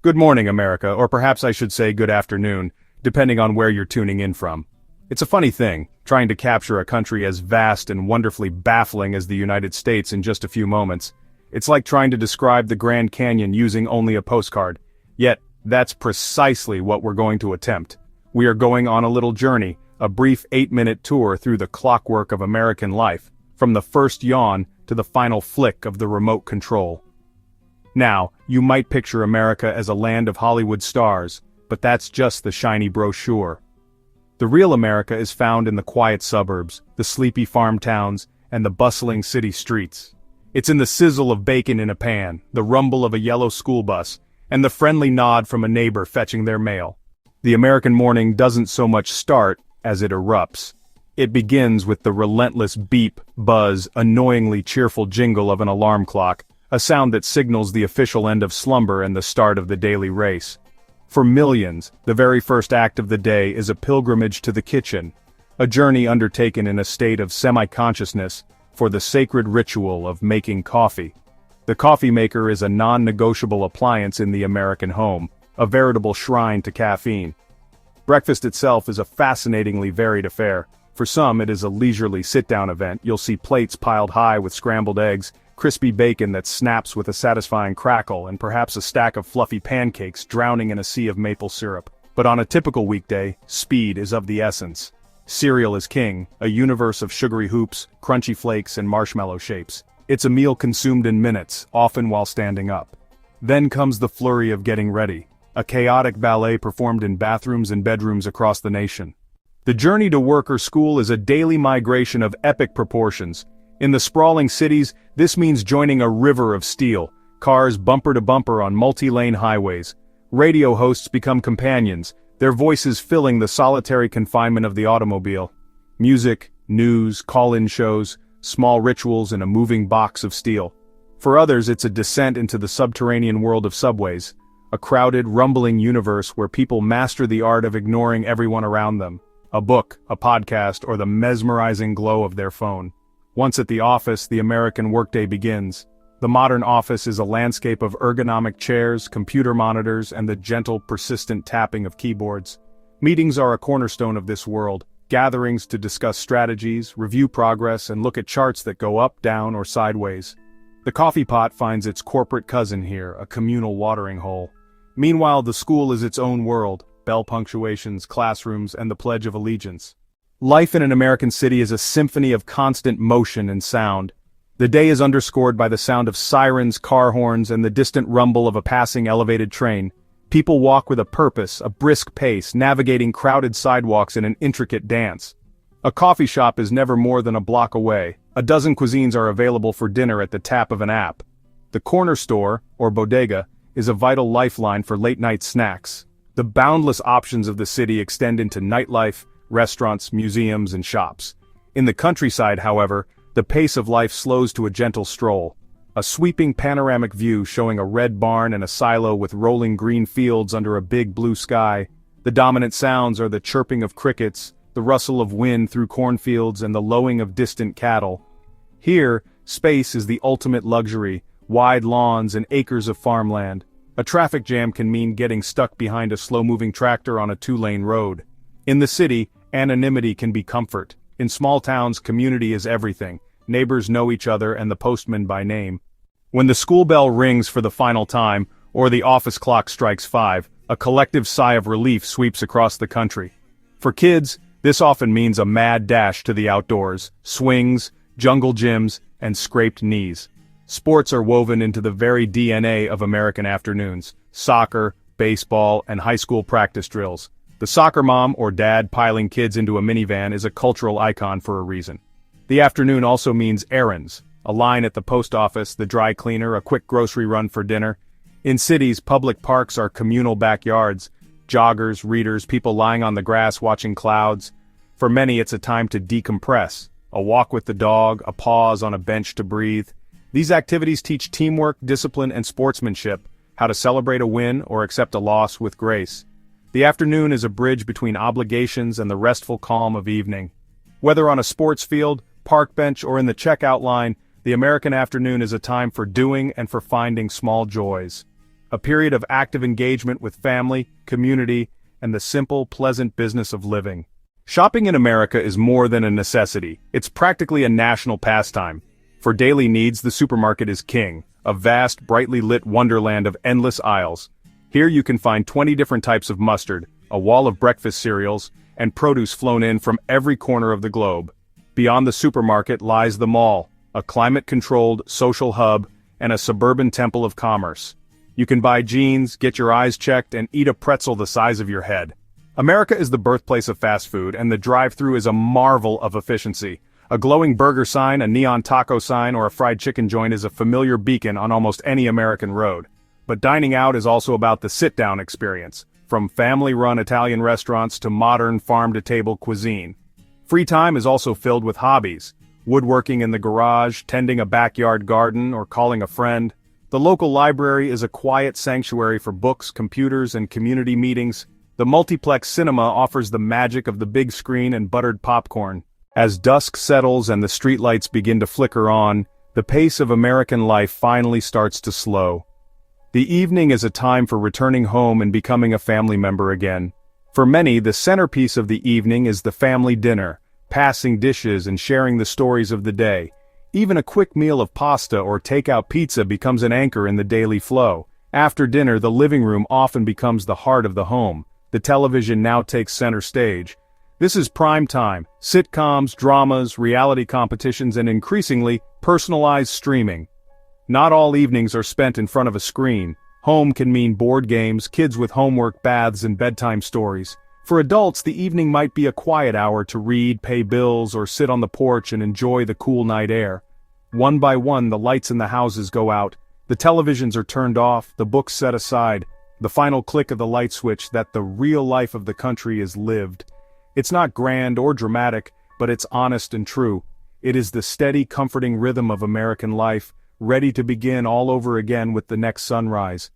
Good morning, America, or perhaps I should say good afternoon, depending on where you're tuning in from. It's a funny thing, trying to capture a country as vast and wonderfully baffling as the United States in just a few moments. It's like trying to describe the Grand Canyon using only a postcard. Yet, that's precisely what we're going to attempt. We are going on a little journey, a brief 8-minute tour through the clockwork of American life, from the first yawn to the final flick of the remote control. Now, you might picture America as a land of Hollywood stars, but that's just the shiny brochure. The real America is found in the quiet suburbs, the sleepy farm towns, and the bustling city streets. It's in the sizzle of bacon in a pan, the rumble of a yellow school bus, and the friendly nod from a neighbor fetching their mail. The American morning doesn't so much start as it erupts. It begins with the relentless beep, buzz, annoyingly cheerful jingle of an alarm clock, a sound that signals the official end of slumber and the start of the daily race. For millions, the very first act of the day is a pilgrimage to the kitchen, a journey undertaken in a state of semi-consciousness for the sacred ritual of making coffee. The coffee maker is a non-negotiable appliance in the American home, a veritable shrine to caffeine. Breakfast itself is a fascinatingly varied affair. For some, it is a leisurely sit-down event. You'll see plates piled high with scrambled eggs, crispy bacon that snaps with a satisfying crackle, and perhaps a stack of fluffy pancakes drowning in a sea of maple syrup. But on a typical weekday, speed is of the essence. Cereal is king, a universe of sugary hoops, crunchy flakes, and marshmallow shapes. It's a meal consumed in minutes, often while standing up. Then comes the flurry of getting ready, a chaotic ballet performed in bathrooms and bedrooms across the nation. The journey to work or school is a daily migration of epic proportions. In the sprawling cities, this means joining a river of steel, cars bumper to bumper on multi-lane highways. Radio hosts become companions, their voices filling the solitary confinement of the automobile. Music, news, call-in shows, small rituals in a moving box of steel. For others, it's a descent into the subterranean world of subways, a crowded, rumbling universe where people master the art of ignoring everyone around them. A book, a podcast, or the mesmerizing glow of their phone. Once at the office, the American workday begins. The modern office is a landscape of ergonomic chairs, computer monitors, and the gentle, persistent tapping of keyboards. Meetings are a cornerstone of this world, gatherings to discuss strategies, review progress, and look at charts that go up, down, or sideways. The coffee pot finds its corporate cousin here, a communal watering hole. Meanwhile, the school is its own world, bell punctuations, classrooms, and the Pledge of Allegiance. Life in an American city is a symphony of constant motion and sound. The day is underscored by the sound of sirens, car horns, and the distant rumble of a passing elevated train. People walk with a purpose, a brisk pace, navigating crowded sidewalks in an intricate dance. A coffee shop is never more than a block away. A dozen cuisines are available for dinner at the tap of an app. The corner store, or bodega, is a vital lifeline for late-night snacks. The boundless options of the city extend into nightlife, restaurants, museums, and shops. In the countryside, however, the pace of life slows to a gentle stroll. A sweeping panoramic view showing a red barn and a silo with rolling green fields under a big blue sky. The dominant sounds are the chirping of crickets, the rustle of wind through cornfields, and the lowing of distant cattle. Here, space is the ultimate luxury, wide lawns and acres of farmland. A traffic jam can mean getting stuck behind a slow-moving tractor on a 2-lane road. In the city, anonymity can be comfort. In small towns, community is everything. Neighbors know each other and the postman by name. When the school bell rings for the final time, or the office clock strikes 5, a collective sigh of relief sweeps across the country. For kids, this often means a mad dash to the outdoors, swings, jungle gyms, and scraped knees. Sports are woven into the very DNA of American afternoons. Soccer, baseball, and high school practice drills. The soccer mom or dad piling kids into a minivan is a cultural icon for a reason. The afternoon also means errands. A line at the post office, the dry cleaner, a quick grocery run for dinner. In cities, public parks are communal backyards. Joggers, readers, people lying on the grass watching clouds. For many, it's a time to decompress. A walk with the dog, a pause on a bench to breathe. These activities teach teamwork, discipline, and sportsmanship, how to celebrate a win or accept a loss with grace. The afternoon is a bridge between obligations and the restful calm of evening. Whether on a sports field, park bench, or in the checkout line, the American afternoon is a time for doing and for finding small joys. a period of active engagement with family, community, and the simple, pleasant business of living. Shopping in America is more than a necessity, it's practically a national pastime. For daily needs, the supermarket is king, a vast, brightly lit wonderland of endless aisles. Here you can find 20 different types of mustard, a wall of breakfast cereals, and produce flown in from every corner of the globe. Beyond the supermarket lies the mall, a climate-controlled social hub and a suburban temple of commerce. You can buy jeans, get your eyes checked, and eat a pretzel the size of your head. America is the birthplace of fast food, and the drive-thru is a marvel of efficiency. A glowing burger sign, a neon taco sign, or a fried chicken joint is a familiar beacon on almost any American road. But dining out is also about the sit-down experience, from family-run Italian restaurants to modern farm-to-table cuisine. Free time is also filled with hobbies: woodworking in the garage, tending a backyard garden, or calling a friend. The local library is a quiet sanctuary for books, computers, and community meetings. The multiplex cinema offers the magic of the big screen and buttered popcorn. As dusk settles and the streetlights begin to flicker on, the pace of American life finally starts to slow. The evening is a time for returning home and becoming a family member again. For many, the centerpiece of the evening is the family dinner, passing dishes and sharing the stories of the day. Even a quick meal of pasta or takeout pizza becomes an anchor in the daily flow. After dinner, the living room often becomes the heart of the home. The television now takes center stage. This is prime time: sitcoms, dramas, reality competitions, and increasingly, personalized streaming. Not all evenings are spent in front of a screen. Home can mean board games, kids with homework, baths, and bedtime stories. For adults, the evening might be a quiet hour to read, pay bills, or sit on the porch and enjoy the cool night air. One by one, the lights in the houses go out. The televisions are turned off, the books set aside. The final click of the light switch that the real life of the country is lived. It's not grand or dramatic, but it's honest and true. It is the steady, comforting rhythm of American life, ready to begin all over again with the next sunrise.